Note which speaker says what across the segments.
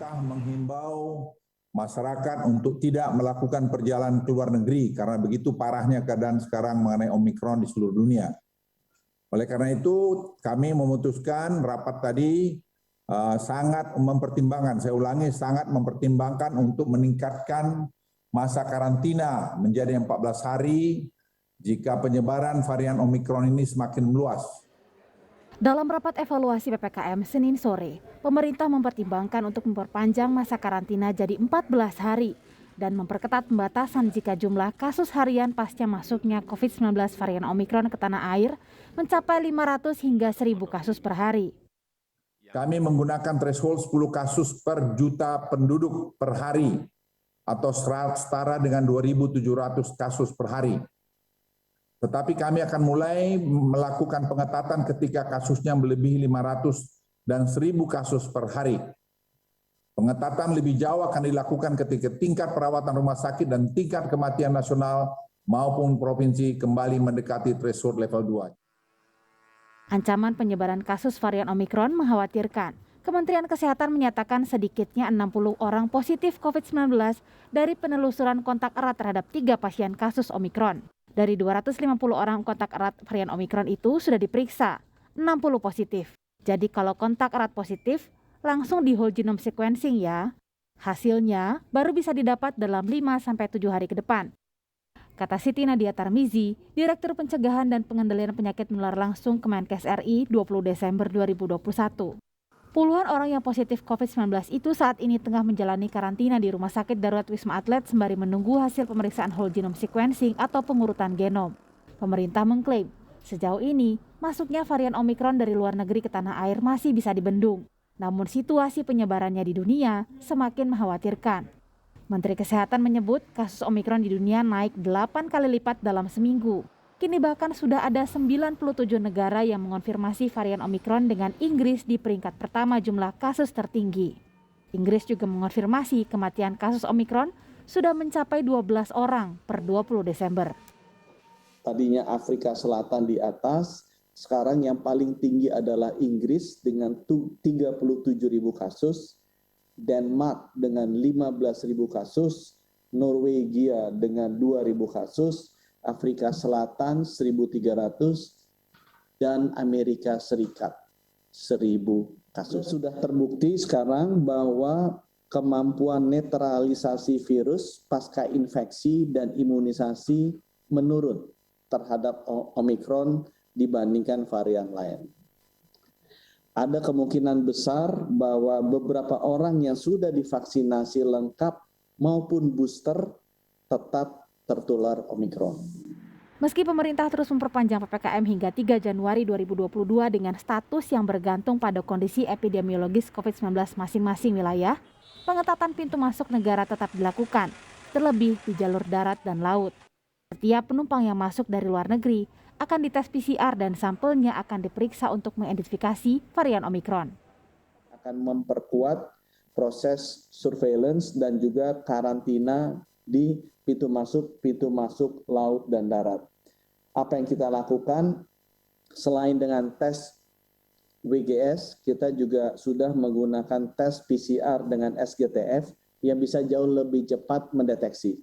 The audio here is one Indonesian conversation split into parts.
Speaker 1: pemerintah menghimbau masyarakat untuk tidak melakukan perjalanan ke luar negeri karena begitu parahnya keadaan sekarang mengenai Omikron di seluruh dunia. Oleh karena itu kami memutuskan rapat tadi sangat mempertimbangkan, saya ulangi sangat mempertimbangkan untuk meningkatkan masa karantina menjadi 14 hari jika penyebaran varian Omikron ini semakin meluas.
Speaker 2: Dalam rapat evaluasi PPKM Senin sore, pemerintah mempertimbangkan untuk memperpanjang masa karantina jadi 14 hari dan memperketat pembatasan jika jumlah kasus harian pasca masuknya COVID-19 varian Omikron ke tanah air mencapai 500 hingga 1.000 kasus per hari.
Speaker 1: Kami menggunakan threshold 10 kasus per juta penduduk per hari atau setara dengan 2.700 kasus per hari. Tetapi kami akan mulai melakukan pengetatan ketika kasusnya melebihi 500 dan 1.000 kasus per hari. Pengetatan lebih jauh akan dilakukan ketika tingkat perawatan rumah sakit dan tingkat kematian nasional maupun provinsi kembali mendekati threshold level 2.
Speaker 2: Ancaman penyebaran kasus varian Omikron mengkhawatirkan. Kementerian Kesehatan menyatakan sedikitnya 60 orang positif COVID-19 dari penelusuran kontak erat terhadap 3 pasien kasus Omikron. Dari 250 orang kontak erat varian Omikron itu sudah diperiksa, 60 positif. Jadi kalau kontak erat positif, langsung di whole genome sequencing ya. Hasilnya baru bisa didapat dalam 5-7 hari ke depan. Kata Siti Nadia Tarmizi, Direktur Pencegahan dan Pengendalian Penyakit Menular Langsung Kemenkes RI 20 Desember 2021. Puluhan orang yang positif COVID-19 itu saat ini tengah menjalani karantina di Rumah Sakit Darurat Wisma Atlet sembari menunggu hasil pemeriksaan whole genome sequencing atau pengurutan genom. Pemerintah mengklaim, sejauh ini masuknya varian Omikron dari luar negeri ke tanah air masih bisa dibendung. Namun situasi penyebarannya di dunia semakin mengkhawatirkan. Menteri Kesehatan menyebut kasus Omikron di dunia naik 8 kali lipat dalam seminggu. Kini bahkan sudah ada 97 negara yang mengonfirmasi varian Omikron dengan Inggris di peringkat pertama jumlah kasus tertinggi. Inggris juga mengonfirmasi kematian kasus Omikron sudah mencapai 12 orang per 20 Desember.
Speaker 3: Tadinya Afrika Selatan di atas, sekarang yang paling tinggi adalah Inggris dengan 37.000 kasus, Denmark dengan 15.000 kasus, Norwegia dengan 2.000 kasus, Afrika Selatan 1.300 dan Amerika Serikat 1.000 kasus. Sudah terbukti sekarang bahwa kemampuan netralisasi virus pasca infeksi dan imunisasi menurun terhadap Omikron dibandingkan varian lain. Ada kemungkinan besar bahwa beberapa orang yang sudah divaksinasi lengkap maupun booster tetap tertular Omikron.
Speaker 2: Meski pemerintah terus memperpanjang PPKM hingga 3 Januari 2022 dengan status yang bergantung pada kondisi epidemiologis COVID-19 masing-masing wilayah, pengetatan pintu masuk negara tetap dilakukan, terlebih di jalur darat dan laut. Setiap penumpang yang masuk dari luar negeri akan dites PCR dan sampelnya akan diperiksa untuk mengidentifikasi varian Omikron.
Speaker 3: Akan memperkuat proses surveillance dan juga karantina di pintu masuk laut dan darat. Apa yang kita lakukan selain dengan tes WGS, kita juga sudah menggunakan tes PCR dengan SGTF yang bisa jauh lebih cepat mendeteksi.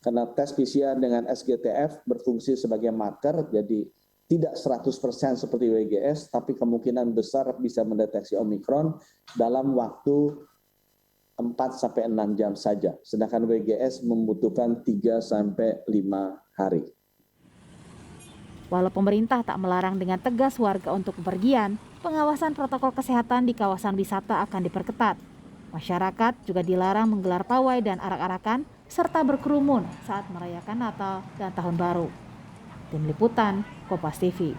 Speaker 3: Karena tes PCR dengan SGTF berfungsi sebagai marker, jadi tidak 100% seperti WGS, tapi kemungkinan besar bisa mendeteksi Omikron dalam waktu 4-6 jam saja, sedangkan WGS membutuhkan 3-5 hari.
Speaker 2: Walau pemerintah tak melarang dengan tegas warga untuk bepergian, pengawasan protokol kesehatan di kawasan wisata akan diperketat. Masyarakat juga dilarang menggelar pawai dan arak-arakan serta berkerumun saat merayakan Natal dan Tahun Baru. Tim Liputan, Kompas TV.